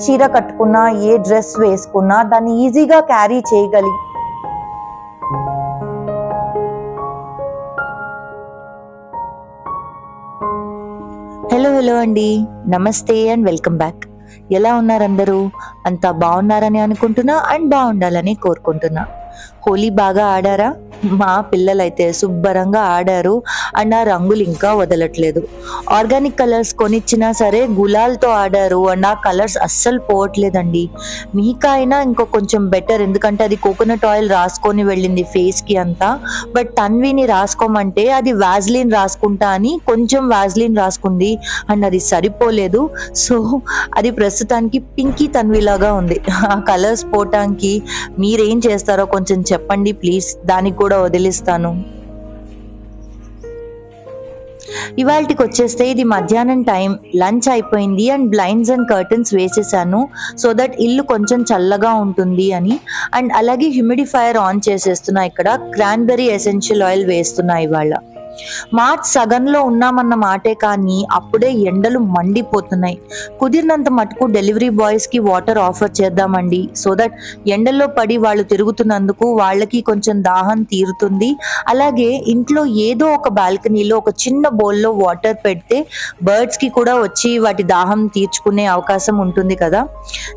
చీర కట్టుకున్నా, ఏ డ్రెస్ వేసుకున్నా దాన్ని ఈజీగా క్యారీ చేయగలిగి హలో అండి, నమస్తే అండ్ వెల్కమ్ బ్యాక్. ఎలా ఉన్నారు అందరూ? అంతా బాగున్నారని అనుకుంటున్నా అండ్ బాగుండాలని కోరుకుంటున్నా. హోలీ బాగా ఆడారా? మా పిల్లలైతే శుభ్రంగా ఆడారు అండ్ ఆ రంగులు ఇంకా వదలట్లేదు. ఆర్గానిక్ కలర్స్ కొనిచ్చినా సరే గులాల్తో ఆడారు అండ్ ఆ కలర్స్ అస్సలు పోవట్లేదండి. మీకా అయినా ఇంకో కొంచెం బెటర్, ఎందుకంటే అది కోకోనట్ ఆయిల్ రాసుకొని వెళ్ళింది ఫేస్కి అంతా. బట్ తన్విని రాసుకోమంటే అది వాజ్లిన్ రాసుకుంటా అని కొంచెం వాజ్లిన్ రాసుకుంది అండ్ అది సరిపోలేదు. సో అది ప్రస్తుతానికి పింకీ తన్విలాగా ఉంది. ఆ కలర్స్ పోవటానికి మీరేం చేస్తారో కొంచెం చెప్పండి ప్లీజ్, దానికి కూడా వదిలిస్తాను. ఇవాళకి వచ్చేస్తే ఇది మధ్యాహ్నం టైం, లంచ్ అయిపోయింది అండ్ బ్లైండ్స్ అండ్ కర్టన్స్ వేసేసాను సో దట్ ఇల్లు కొంచెం చల్లగా ఉంటుంది అని. అండ్ అలాగే హ్యూమిడిఫైయర్ ఆన్ చేసేస్తున్నా. ఇక్కడ క్రాన్బెర్రీ ఎసెన్షియల్ ఆయిల్ వేస్తున్నా. ఇవాళ మార్చ్ సగంలో ఉన్నామన్న మాటే కానీ అప్పుడే ఎండలు మండిపోతున్నాయి. కుదిరినంత మటుకు డెలివరీ బాయ్స్ కి వాటర్ ఆఫర్ చేద్దామండి, సో దట్ ఎండల్లో పడి వాళ్ళు తిరుగుతున్నందుకు వాళ్ళకి కొంచెం దాహం తీరుతుంది. అలాగే ఇంట్లో ఏదో ఒక బాల్కనీలో ఒక చిన్న బౌల్లో వాటర్ పెడితే బర్డ్స్ కి కూడా వచ్చి వాటి దాహం తీర్చుకునే అవకాశం ఉంటుంది కదా.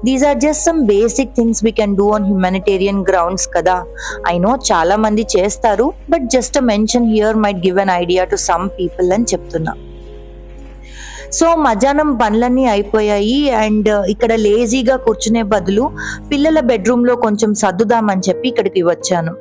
These are just some basic things we can do on humanitarian grounds కదా. ఐ నో చాలా మంది చేస్తారు, but just a mention here might give an idea to some people అని చెప్తున్నా. సో మధ్యాహ్నం పనులన్నీ అయిపోయాయి అండ్ ఇక్కడ లేజీగా కూర్చునే బదులు పిల్లల బెడ్రూమ్ లో కొంచెం సర్దుదామని చెప్పి ఇక్కడికి వచ్చాను.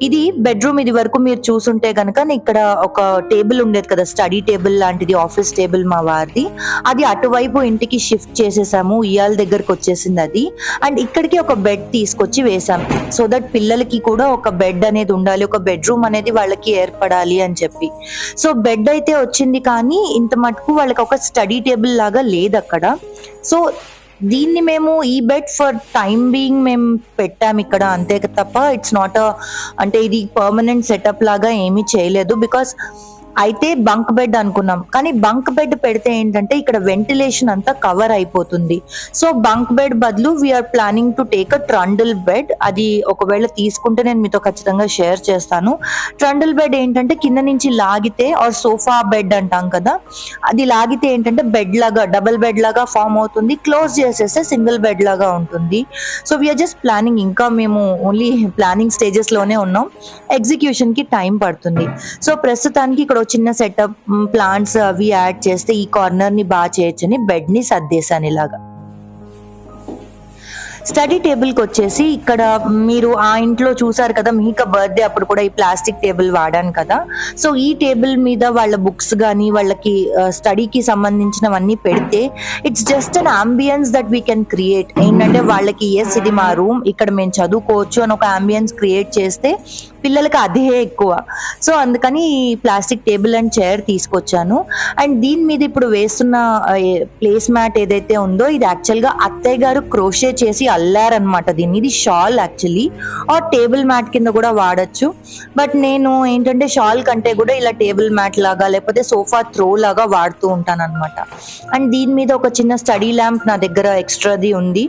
ఇది బెడ్రూమ్, ఇది వరకు మీరు చూసుంటే గనక ఇక్కడ ఒక టేబుల్ ఉండేది కదా, స్టడీ టేబుల్ లాంటిది, ఆఫీస్ టేబుల్ మా వారిది. అది అటువైపు ఇంటికి షిఫ్ట్ చేసేసాము, ఇయాల దగ్గరకు వచ్చేసింది అది. అండ్ ఇక్కడికి ఒక బెడ్ తీసుకొచ్చి వేసాం సో దట్ పిల్లలకి కూడా ఒక బెడ్ అనేది ఉండాలి, ఒక బెడ్రూమ్ అనేది వాళ్ళకి ఏర్పడాలి అని చెప్పి. సో బెడ్ అయితే వచ్చింది కానీ ఇంత మటుకు వాళ్ళకి ఒక స్టడీ టేబుల్ లాగా లేదు అక్కడ. సో దీన్ని మేము ఈ బెడ్ ఫర్ టైం బీయింగ్ మేము పెట్టాము ఇక్కడ, అంతే తప్ప ఇట్స్ నాట్ అంటే ఇది పర్మనెంట్ సెటప్ లాగా ఏమీ చేయలేదు. బికాస్ అయితే బంక్ బెడ్ అనుకున్నాం, కానీ బంక్ బెడ్ పెడితే ఏంటంటే ఇక్కడ వెంటిలేషన్ అంతా కవర్ అయిపోతుంది. సో బంక్ బెడ్ బదులు we're planning to take a trundle bed. అది ఒకవేళ తీసుకుంటే నేను మీతో ఖచ్చితంగా షేర్ చేస్తాను. ట్రండిల్ బెడ్ ఏంటంటే కింద నుంచి లాగితే, ఆర్ సోఫా బెడ్ అంటాం కదా, అది లాగితే ఏంటంటే బెడ్ లాగా, డబుల్ బెడ్ లాగా ఫామ్ అవుతుంది. క్లోజ్ చేసేస్తే సింగిల్ బెడ్ లాగా ఉంటుంది. సో వీఆర్ జస్ట్ ప్లానింగ్, ఇంకా మేము ఓన్లీ ప్లానింగ్ స్టేజెస్ లోనే ఉన్నాం, ఎగ్జిక్యూషన్ కి టైం పడుతుంది. సో ప్రస్తుతానికి ఇక్కడ చిన్న సెటప్, ప్లాంట్స్ అవి యాడ్ చేస్తే ఈ కార్నర్ ని బాగా చేయొచ్చని బెడ్ ని సర్దేశాను ఇలాగా. స్టడీ టేబుల్కి వచ్చేసి ఇక్కడ మీరు ఆ ఇంట్లో చూసారు కదా, మీకా బర్త్డే అప్పుడు కూడా ఈ ప్లాస్టిక్ టేబుల్ వాడాను కదా. సో ఈ టేబుల్ మీద వాళ్ళ బుక్స్ కానీ వాళ్ళకి స్టడీకి సంబంధించినవన్నీ పెడితే it's just an ambience that we can create. ఏంటంటే వాళ్ళకి ఎస్ ఇది మా రూమ్, ఇక్కడ మేము చదువుకోవచ్చు అని ఒక అంబియన్స్ క్రియేట్ చేస్తే పిల్లలకి అదే ఎక్కువ. సో అందుకని ప్లాస్టిక్ టేబుల్ అండ్ చైర్ తీసుకొచ్చాను. అండ్ దీని మీద ఇప్పుడు వేస్తున్న ప్లేస్ మ్యాట్ ఏదైతే ఉందో ఇది యాక్చువల్గా అత్తయ్య గారు క్రోషే చేసి అల్లారనమాట దీన్ని. ఇది షాల్ యాక్చువల్లీ, ఆ టేబుల్ మ్యాట్ కింద కూడా వాడచ్చు. బట్ నేను ఏంటంటే షాల్ కంటే కూడా ఇలా టేబుల్ మ్యాట్ లాగా లేకపోతే సోఫా త్రో లాగా వాడుతూ ఉంటాను అనమాట. అండ్ దీని మీద ఒక చిన్న స్టడీ ల్యాంప్ నా దగ్గర ఎక్స్ట్రాది ఉంది.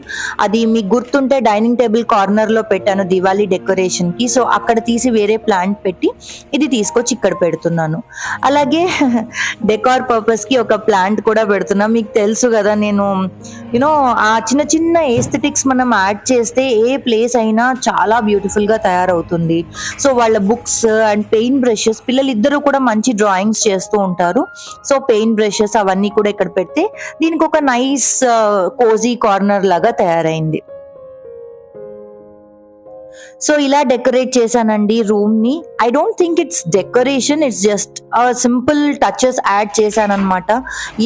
అది మీకు గుర్తుంటే డైనింగ్ టేబుల్ కార్నర్ లో పెట్టాను దివాళీ డెకరేషన్ కి. సో అక్కడ తీసి వేరే ప్లాంట్ పెట్టి ఇది తీసుకొచ్చి ఇక్కడ పెడుతున్నాను. అలాగే డెకార్ పర్పస్ కి ఒక ప్లాంట్ కూడా పెడుతున్నా. మీకు తెలుసు కదా, నేను యూనో ఆ చిన్న చిన్న ఏస్థెటిక్స్ మనం యాడ్ చేస్తే ఏ ప్లేస్ అయినా చాలా బ్యూటిఫుల్ గా తయారవుతుంది. సో వాళ్ళ బుక్స్ అండ్ పెయింట్ బ్రషెస్, పిల్లలు ఇద్దరు కూడా మంచి డ్రాయింగ్స్ చేస్తూ ఉంటారు. సో పెయింట్ బ్రషెస్ అవన్నీ కూడా ఇక్కడ పెడితే దీనికి ఒక నైస్ కోజీ కార్నర్ లాగా తయారైంది. సో ఇలా డెకరేట్ చేశానండి రూమ్ ని. I don't think it's decoration, it's just simple touches add చేశాను అనమాట.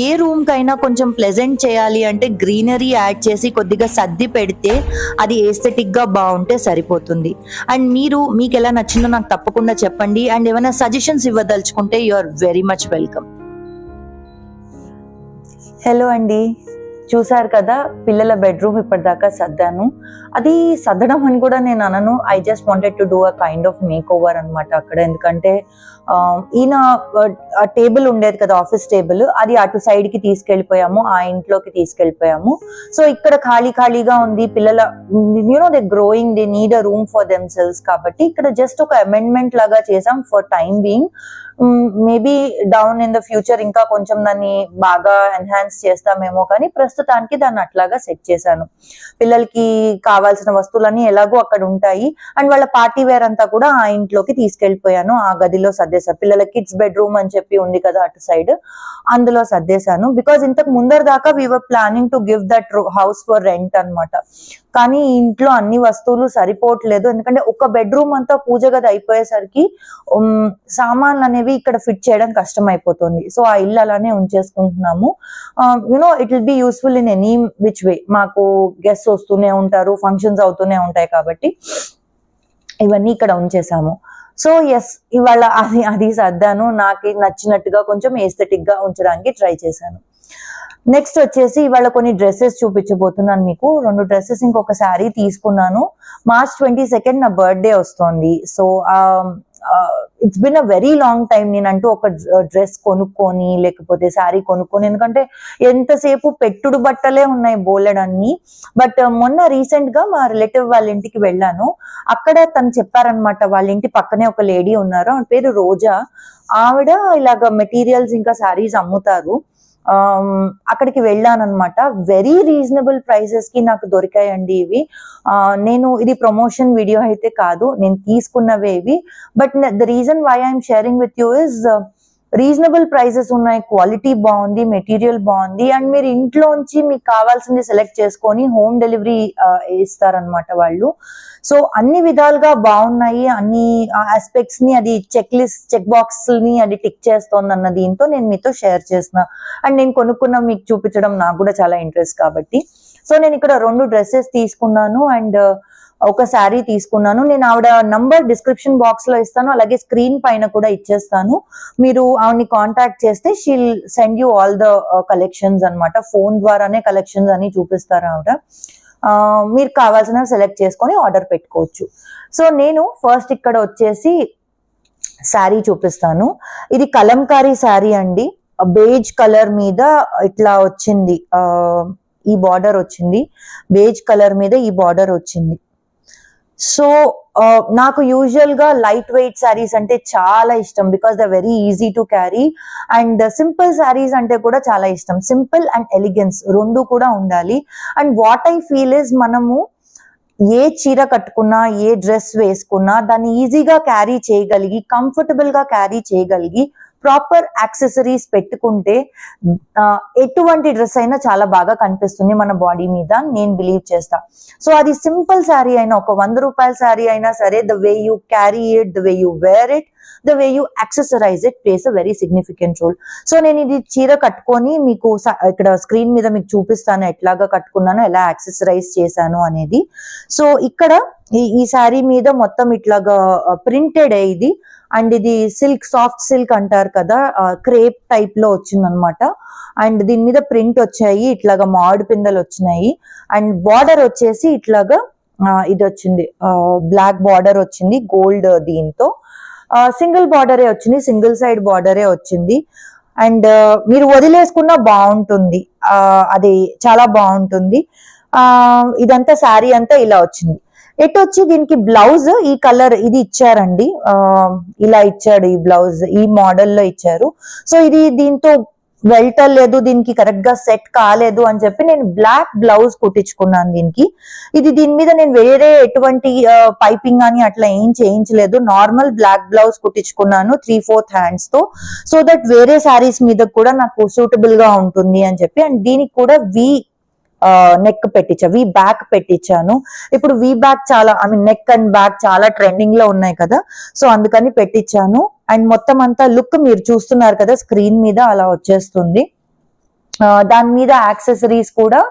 ఏ రూమ్ కైనా కొంచెం ప్లెజెంట్ చేయాలి అంటే గ్రీనరీ యాడ్ చేసి కొద్దిగా సర్ది పెడితే అది ఏస్థెటిక్ గా బాగుంటే సరిపోతుంది. అండ్ మీకు ఎలా నచ్చిందో నాకు తప్పకుండా చెప్పండి. అండ్ ఏమైనా సజెషన్స్ ఇవ్వదలుచుకుంటే you are very much welcome. Hello అండి, చూసారు కదా పిల్లల బెడ్రూమ్ ఇప్పటిదాకా సర్దాను. అది సర్దడం అని కూడా నేను అనను. I just wanted to do a kind of make over అనమాట అక్కడ. ఎందుకంటే ఈయన టేబుల్ ఉండేది కదా, ఆఫీస్ టేబుల్, అది అటు సైడ్ కి తీసుకెళ్లిపోయాము, ఆ ఇంట్లోకి తీసుకెళ్లిపోయాము. సో ఇక్కడ ఖాళీగా ఉంది. పిల్లల they growing, they need a room for them cells. కాబట్టి ఇక్కడ జస్ట్ ఒక అమెండ్మెంట్ లాగా చేసాం for time being. Maybe down in the future ఇంకా కొంచెం దాన్ని బాగా ఎన్హాన్స్ చేస్తామేమో, కానీ ప్రస్తుతానికి దాన్ని అట్లాగా సెట్ చేశాను. పిల్లలకి కావాల్సిన వస్తువులన్నీ ఎలాగో అక్కడ ఉంటాయి. అండ్ వాళ్ళ పార్టీ వేర్ అంతా కూడా ఆ ఇంట్లోకి తీసుకెళ్లిపోయాను, ఆ గదిలో సర్దేశాను. పిల్లల కిడ్స్ బెడ్రూమ్ అని చెప్పి ఉంది కదా అటు సైడ్, అందులో సర్దేశాను. బికాజ్ ఇంతకు ముందర దాకా we were planning to give that house for rent అన్నమాట. కానీ ఇంట్లో అన్ని వస్తువులు సరిపోవట్లేదు. ఎందుకంటే ఒక బెడ్రూమ్ అంతా పూజ గది అయిపోయేసరికి సామాన్లు అనేవి ఇక్కడ ఫిట్ చేయడం కష్టం అయిపోతుంది. సో ఆ ఇల్లు అలానే ఉంచేసుకుంటున్నాము. It will be useful in any which way. మాకు గెస్ట్ వస్తూనే ఉంటారు, ఫంక్షన్స్ అవుతూనే ఉంటాయి, కాబట్టి ఇవన్నీ ఇక్కడ ఉంచేసాము. సో ఎస్, ఇవాళ అది సర్దాను. నాకు నచ్చినట్టుగా కొంచెం ఎస్థెటిక్ గా ఉంచడానికి ట్రై చేశాను. నెక్స్ట్ వచ్చేసి ఇవాళ కొన్ని డ్రెస్సెస్ చూపించబోతున్నాను మీకు. 2 డ్రెస్సెస్, ఇంకొక శారీ తీసుకున్నాను. March 22 నా బర్త్డే వస్తుంది. So it's been a very long time నేనంటూ ఒక డ్రెస్ కొనుక్కొని, లేకపోతే శారీ కొనుక్కొని. ఎందుకంటే ఎంతసేపు పెట్టుడు బట్టలే ఉన్నాయి బోలెడన్ని. బట్ మొన్న రీసెంట్ గా మా రిలేటివ్ వాళ్ళ ఇంటికి వెళ్ళాను. అక్కడ తను చెప్పారనమాట, వాళ్ళ ఇంటి పక్కనే ఒక లేడీ ఉన్నారు, ఆవిడ పేరు రోజా. ఆవిడ ఇలాగ మెటీరియల్స్ ఇంకా శారీస్ అమ్ముతారు. అక్కడికి వెళ్ళాను అనమాట. వెరీ రీజనబుల్ ప్రైసెస్ కి నాకు దొరికాయండి ఇవి. నేను ఇది ప్రమోషన్ వీడియో అయితే కాదు, నేను తీసుకున్నవే ఇవి. But the reason why I'm sharing with you is reasonable prices ఉన్నాయి, క్వాలిటీ బాగుంది, మెటీరియల్ బాగుంది. అండ్ మీరు ఇంట్లోంచి మీకు కావాల్సింది సెలెక్ట్ చేసుకొని హోమ్ డెలివరీ ఇస్తారనమాట వాళ్ళు. సో అన్ని విధాలుగా బాగున్నాయి. అన్ని ఆస్పెక్ట్స్ ని అది చెక్ బాక్స్ ని అది టిక్ చేస్తోంది అన్న దీంతో నేను మీతో షేర్ చేసిన. అండ్ నేను కొనుక్కున్న మీకు చూపించడం నాకు కూడా చాలా ఇంట్రెస్ట్ కాబట్టి. సో నేను ఇక్కడ 2 డ్రెస్సెస్ తీసుకున్నాను అండ్ ఒక శారీ తీసుకున్నాను. నేను ఆవిడ నంబర్ డిస్క్రిప్షన్ బాక్స్ లో ఇస్తాను, అలాగే స్క్రీన్ పైన కూడా ఇచ్చేస్తాను. మీరు ఆవిడని కాంటాక్ట్ చేస్తే she'll send you all the collections అనమాట. ఫోన్ ద్వారానే కలెక్షన్స్ అని చూపిస్తారు ఆవిడ. మీరు కావాల్సిన సెలెక్ట్ చేసుకొని ఆర్డర్ పెట్టుకోవచ్చు. సో నేను ఫస్ట్ ఇక్కడ వచ్చేసి శారీ చూపిస్తాను. ఇది కలంకారీ శారీ అండి. బేజ్ కలర్ మీద ఇట్లా వచ్చింది, ఈ బార్డర్ వచ్చింది. బేజ్ కలర్ మీద ఈ బార్డర్ వచ్చింది. సో నాకు యూజువల్ గా లైట్ వెయిట్ శారీస్ అంటే చాలా ఇష్టం, because the very easy to carry. And simple saris అంటే కూడా చాలా ఇష్టం. సింపుల్ అండ్ ఎలిగెన్స్ 2 కూడా ఉండాలి. And what I feel is, మనము ఏ చీర కట్టుకున్నా, ఏ డ్రెస్ వేసుకున్నా దాన్ని ఈజీగా క్యారీ చేయగలిగి, కంఫర్టబుల్ గా క్యారీ చేయగలిగి, ప్రాపర్ యాక్సెసరీస్ పెట్టుకుంటే ఎటువంటి డ్రెస్ అయినా చాలా బాగా కనిపిస్తుంది మన బాడీ మీద, నేను బిలీవ్ చేస్తా. సో అది సింపుల్ శారీ అయినా, ఒక 100 రూపాయల శారీ అయినా సరే, the way you carry it, the way you wear it, the way you accessorise it plays a very significant role. So నేను ఇది చీర కట్టుకొని మీకు ఇక్కడ స్క్రీన్ మీద మీకు చూపిస్తాను ఎట్లాగా కట్టుకున్నాను, ఎలా యాక్సెసరైజ్ చేశాను అనేది. సో ఇక్కడ ఈ శారీ మీద మొత్తం ఇట్లాగా ప్రింటెడ్ ఇది. అండ్ ఇది సిల్క్, సాఫ్ట్ సిల్క్ అంటారు కదా, క్రేప్ టైప్ లో వచ్చింది అనమాట. అండ్ దీని మీద ప్రింట్ వచ్చాయి, ఇట్లాగా మామిడి పిందెలు వచ్చినాయి. అండ్ బార్డర్ వచ్చేసి ఇట్లాగా ఇది వచ్చింది, బ్లాక్ బార్డర్ వచ్చింది గోల్డ్. దీంతో సింగిల్ బార్డరే వచ్చింది, సింగిల్ సైడ్ బార్డరే వచ్చింది. అండ్ మీరు వదిలేసుకున్నా బాగుంటుంది, అది చాలా బాగుంటుంది. ఇదంతా శారీ అంతా ఇలా వచ్చింది. ఎటు వచ్చి దీనికి బ్లౌజ్ ఈ కలర్ ఇది ఇచ్చారండి, ఇలా ఇచ్చాడు ఈ బ్లౌజ్, ఈ మోడల్లో ఇచ్చారు. సో ఇది దీంతో వెళ్ళలేదు, దీనికి కరెక్ట్ గా సెట్ కాలేదు అని చెప్పి నేను బ్లాక్ బ్లౌజ్ కుట్టించుకున్నాను దీనికి. దీని మీద నేను వేరే ఎటువంటి పైపింగ్ అని అట్లా ఏం చేయించలేదు, నార్మల్ బ్లాక్ బ్లౌజ్ కుట్టించుకున్నాను 3/4 హ్యాండ్స్ తో. సో దట్ వేరే శారీస్ మీద కూడా నాకు సూటబుల్ గా ఉంటుంది అని చెప్పి. అండ్ దీనికి కూడా నెక్ వి బ్యాక్ పెట్టించాను. ఇప్పుడు వి బ్యాక్ చాలా, నెక్ అండ్ బ్యాక్ చాలా ట్రెండింగ్ లో ఉన్నాయి కదా, సో అందుకని పెట్టించాను. అండ్ మొత్తం అంతా లుక్ మీరు చూస్తున్నారు కదా స్క్రీన్ మీద, అలా వచ్చేస్తుంది. దాని మీద యాక్సెసరీస్ కూడా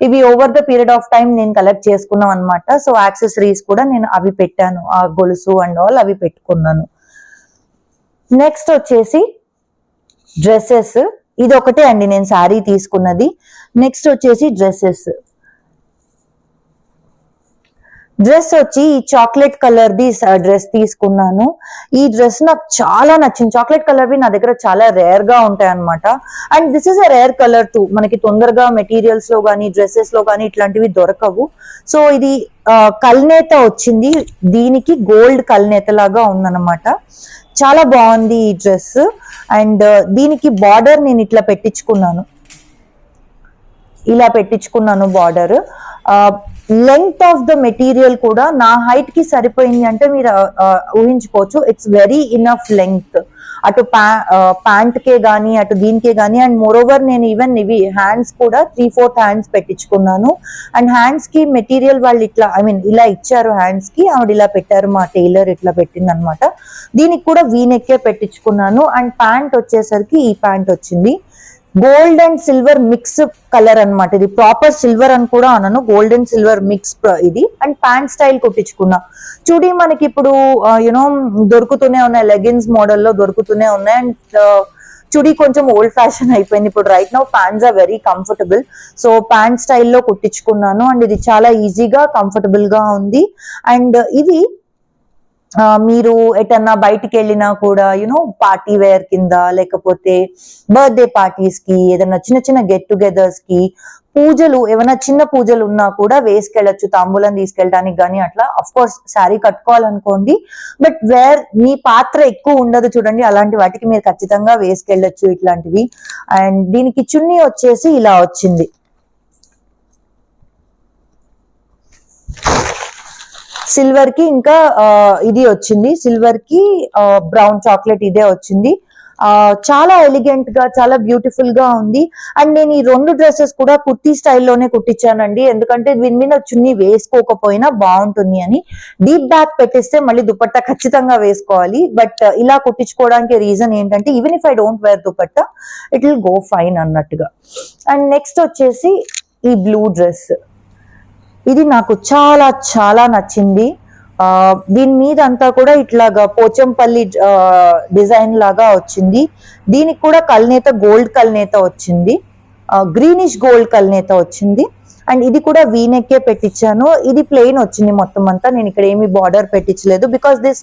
ఇవి over the period of time నేను కలెక్ట్ చేసుకున్నాం అనమాట. సో యాక్సెసరీస్ కూడా నేను అవి పెట్టాను, ఆ గొలుసు అండ్ ఆల్ అవి పెట్టుకున్నాను. నెక్స్ట్ వచ్చేసి డ్రెస్సెస్. ఇది ఒకటే అండి నేను శారీ తీసుకున్నది. నెక్స్ట్ వచ్చేసి డ్రెస్ వచ్చి ఈ చాక్లెట్ కలర్ ది డ్రెస్ తీసుకున్నాను. ఈ డ్రెస్ నాకు చాలా నచ్చింది. చాక్లెట్ కలర్ వి నా దగ్గర చాలా రేర్ గా ఉంటాయి అనమాట. And this is a rare colour two. మనకి తొందరగా మెటీరియల్స్ లో గానీ డ్రెస్సెస్ లో గానీ ఇట్లాంటివి దొరకవు. సో ఇది కల్నేత వచ్చింది, దీనికి గోల్డ్ కల్నేత లాగా ఉందన్నమాట. చాలా బాగుంది ఈ డ్రెస్. అండ్ దీనికి బార్డర్ నేను ఇట్లా పెట్టించుకున్నాను, ఇలా పెట్టించుకున్నాను border. Length of the material కూడా నా హైట్ కి సరిపోయింది అంటే మీరు ఊహించుకోవచ్చు. ఇట్స్ వెరీ ఇనఫ్ లెంగ్త్, అటు ప్యాంట్ కే గానీ అటు దీనికే గానీ. అండ్ మోరోవర్ నేను ఈవెన్ ఇవి హ్యాండ్స్ కూడా 3/4 హ్యాండ్స్ పెట్టించుకున్నాను. అండ్ హ్యాండ్స్ కి మెటీరియల్ వాళ్ళు ఇట్లా ఇలా ఇచ్చారు. హ్యాండ్స్ కి ఆవిడ ఇలా పెట్టారు, మా టైలర్ ఇట్లా పెట్టింది అనమాట. దీనికి కూడా వీనెక్కే పెట్టించుకున్నాను. అండ్ ప్యాంట్ వచ్చేసరికి ఈ ప్యాంట్ వచ్చింది, gold and silver mix colour అనమాట. ఇది ప్రాపర్ సిల్వర్ అని కూడా అనను, గోల్డ్ అండ్ సిల్వర్ మిక్స్ ఇది. అండ్ ప్యాంట్ స్టైల్ కుట్టించుకున్నా. చూడి మనకి ఇప్పుడు యునో దొరుకుతూనే ఉన్నాయి, లెగిన్స్ మోడల్లో దొరుకుతూనే ఉన్నాయి. అండ్ చుడి కొంచెం ఓల్డ్ ఫ్యాషన్ అయిపోయింది ఇప్పుడు. Right now pants are very comfortable. So pant స్టైల్లో కుట్టించుకున్నాను. అండ్ ఇది చాలా ఈజీగా కంఫర్టబుల్ గా ఉంది. అండ్ ఇవి మీరు ఎటన్నా బయటికి వెళ్ళినా కూడా యునో పార్టీ వేర్ కింద, లేకపోతే బర్త్డే పార్టీస్ కి, ఏదైనా చిన్న చిన్న గెట్ టుగెదర్స్ కి, పూజలు ఏమైనా చిన్న పూజలు ఉన్నా కూడా వేసుకెళ్ళచ్చు, తాంబూలం తీసుకెళ్ళడానికి కానీ అట్లా. అఫ్ కోర్స్ శారీ కట్టుకోవాలనుకోండి, బట్ మీ పాత్ర ఎక్కువ ఉండదు చూడండి, అలాంటి వాటికి మీరు ఖచ్చితంగా వేసుకెళ్ళచ్చు ఇట్లాంటివి. అండ్ దీనికి చున్నీ వచ్చేసి ఇలా వచ్చింది. సిల్వర్ కి ఇంకా ఇది వచ్చింది, సిల్వర్ కి బ్రౌన్ చాక్లెట్ ఇదే వచ్చింది. చాలా ఎలిగెంట్ గా, చాలా బ్యూటిఫుల్ గా ఉంది. అండ్ నేను ఈ 2 డ్రెస్సెస్ కూడా కుర్తీ స్టైల్లోనే కుట్టించానండి, ఎందుకంటే దీని మీద చున్నీ వేసుకోకపోయినా బాగుంటుంది అని. డీప్ బ్యాక్ పెట్టేస్తే మళ్ళీ దుపట్టా ఖచ్చితంగా వేసుకోవాలి. బట్ ఇలా కుట్టించుకోవడానికి రీజన్ ఏంటంటే even if I don't wear dupatta it will go fine అన్నట్టుగా. అండ్ నెక్స్ట్ వచ్చేసి ఈ బ్లూ డ్రెస్, ఇది నాకు చాలా చాలా నచ్చింది. దీని మీద అంతా కూడా ఇట్లాగా పోచంపల్లి డిజైన్ లాగా వచ్చింది. దీనికి కూడా కల్నేత, గోల్డ్ కల్నేత వచ్చింది, గ్రీనిష్ గోల్డ్ కల్నేత వచ్చింది. అండ్ ఇది కూడా వీనెక్కే పెట్టించాను. ఇది ప్లెయిన్ వచ్చింది మొత్తం అంతా, నేను ఇక్కడ ఏమి బార్డర్ పెట్టించలేదు because this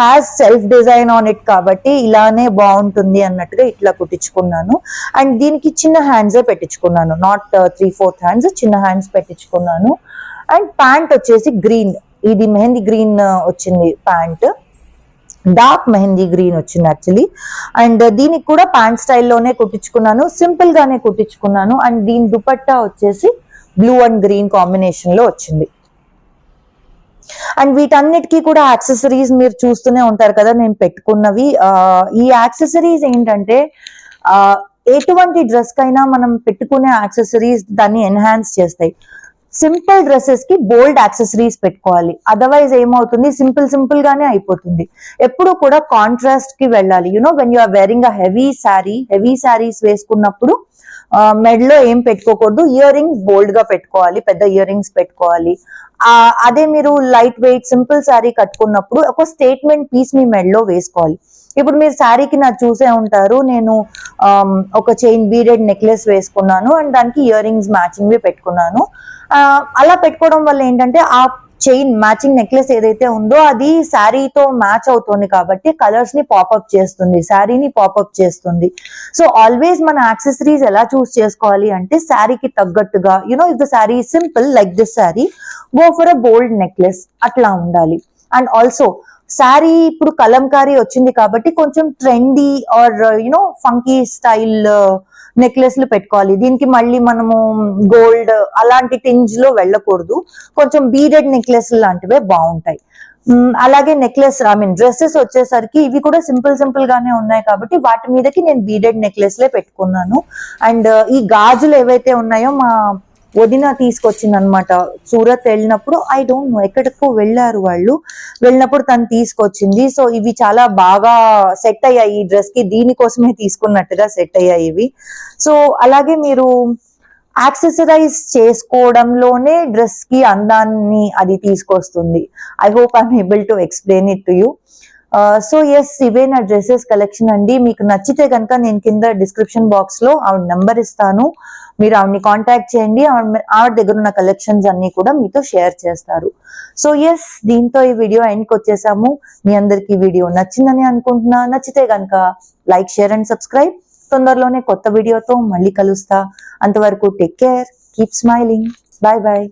has self design on it, కాబట్టి ఇలానే బాగుంటుంది అన్నట్టుగా ఇట్లా కుట్టించుకున్నాను. అండ్ దీనికి చిన్న హ్యాండ్సే పెట్టించుకున్నాను, నాట్ 3/4 హ్యాండ్స్, చిన్న హ్యాండ్స్ పెట్టించుకున్నాను. అండ్ ప్యాంట్ వచ్చేసి గ్రీన్, ఇది మెహందీ గ్రీన్ వచ్చింది ప్యాంట్, డార్క్ మెహందీ గ్రీన్ వచ్చింది యాక్చువల్లీ. అండ్ దీనికి కూడా ప్యాంట్ స్టైల్లోనే కుట్టించుకున్నాను, సింపుల్ గానే కుట్టించుకున్నాను. అండ్ దీని దుపట్టా వచ్చేసి బ్లూ అండ్ గ్రీన్ కాంబినేషన్ లో వచ్చింది. అండ్ వీటన్నిటికీ కూడా యాక్సెసరీస్ మీరు చూస్తూనే ఉంటారు కదా నేను పెట్టుకున్నవి. ఈ యాక్సెసరీస్ ఏంటంటే ఎటువంటి డ్రెస్ కైనా మనం పెట్టుకునే యాక్సెసరీస్ దాన్ని ఎన్హాన్స్ చేస్తాయి. సింపుల్ డ్రెస్సెస్ కి బోల్డ్ యాక్సెసరీస్ పెట్టుకోవాలి, అదర్వైజ్ ఏమవుతుంది సింపుల్ గానే అయిపోతుంది. ఎప్పుడు కూడా కాంట్రాస్ట్ కి వెళ్ళాలి. You know when you are wearing a heavy saris వేసుకున్నప్పుడు మెడలో ఏం పెట్టుకోకూడదు, ఇయర్ రింగ్స్ బోల్డ్ గా పెట్టుకోవాలి, పెద్ద ఇయర్ రింగ్స్ పెట్టుకోవాలి. అదే మీరు లైట్ వెయిట్ సింపుల్ శారీ కట్టుకున్నప్పుడు ఒక స్టేట్మెంట్ పీస్ మీ మెడలో వేసుకోవాలి. ఇప్పుడు మీరు శారీకి నాకు చూసే ఉంటారు, నేను ఒక చైన్ బీడెడ్ నెక్లెస్ వేసుకున్నాను అండ్ దానికి ఇయర్ రింగ్స్ మ్యాచింగ్ పెట్టుకున్నాను. అలా పెట్టుకోవడం వల్ల ఏంటంటే ఆ చైన్ మ్యాచింగ్ నెక్లెస్ ఏదైతే ఉందో అది శారీతో మ్యాచ్ అవుతుంది కాబట్టి కలర్స్ ని పాపప్ చేస్తుంది, శారీని పాపప్ చేస్తుంది. సో ఆల్వేస్ మన యాక్సెసరీస్ ఎలా చూస్ చేసుకోవాలి అంటే శారీకి తగ్గట్టుగా, you know if the sari simple like this sari, go for a bold necklace అట్లా ఉండాలి. అండ్ ఆల్సో శారీ ఇప్పుడు కలంకారీ వచ్చింది కాబట్టి కొంచెం trendy or you know funky style నెక్లెస్లు పెట్టుకోవాలి. దీనికి మళ్ళీ మనము గోల్డ్ అలాంటి టింజ్ లో వెళ్ళకూడదు, కొంచెం బీడెడ్ నెక్లెస్ లాంటివే బాగుంటాయి. అలాగే డ్రెస్సెస్ వచ్చేసరికి ఇవి కూడా సింపుల్ గానే ఉన్నాయి కాబట్టి వాటి మీదకి నేను బీడెడ్ నెక్లెస్లే పెట్టుకున్నాను. అండ్ ఈ గాజులు ఏవైతే ఉన్నాయో మా వదిన తీసుకొచ్చింది అనమాట. సూరత్ వెళ్ళినప్పుడు, ఐ డోంట్ నో ఎక్కడికో వెళ్ళినప్పుడు తను తీసుకొచ్చింది. సో ఇవి చాలా బాగా సెట్ అయ్యాయి ఈ డ్రెస్ కి, దీనికోసమే తీసుకున్నట్టుగా సెట్ అయ్యాయి ఇవి. సో అలాగే మీరు యాక్సెసరైజ్ చేసుకోవడంలోనే డ్రెస్ కి అందాన్ని అది తీసుకొస్తుంది. I hope I'm able to explain it to you. So yes, ఇవే నా డ్రెస్సెస్ కలెక్షన్ అండి. మీకు నచ్చితే కనుక నేను కింద డిస్క్రిప్షన్ బాక్స్ లో ఆవిడ నెంబర్ ఇస్తాను, మీరు ఆవిడని కాంటాక్ట్ చేయండి. ఆవిడ దగ్గర ఉన్న కలెక్షన్స్ అన్ని కూడా మీతో షేర్ చేస్తారు. సో ఎస్, దీంతో ఈ వీడియో ఎండ్కి వచ్చేసాము. మీ అందరికి ఈ వీడియో నచ్చిందని అనుకుంటున్నా. నచ్చితే కనుక లైక్, షేర్ అండ్ సబ్స్క్రైబ్. తొందరలోనే కొత్త వీడియోతో మళ్ళీ కలుస్తా. అంతవరకు take care, keep smiling, bye bye.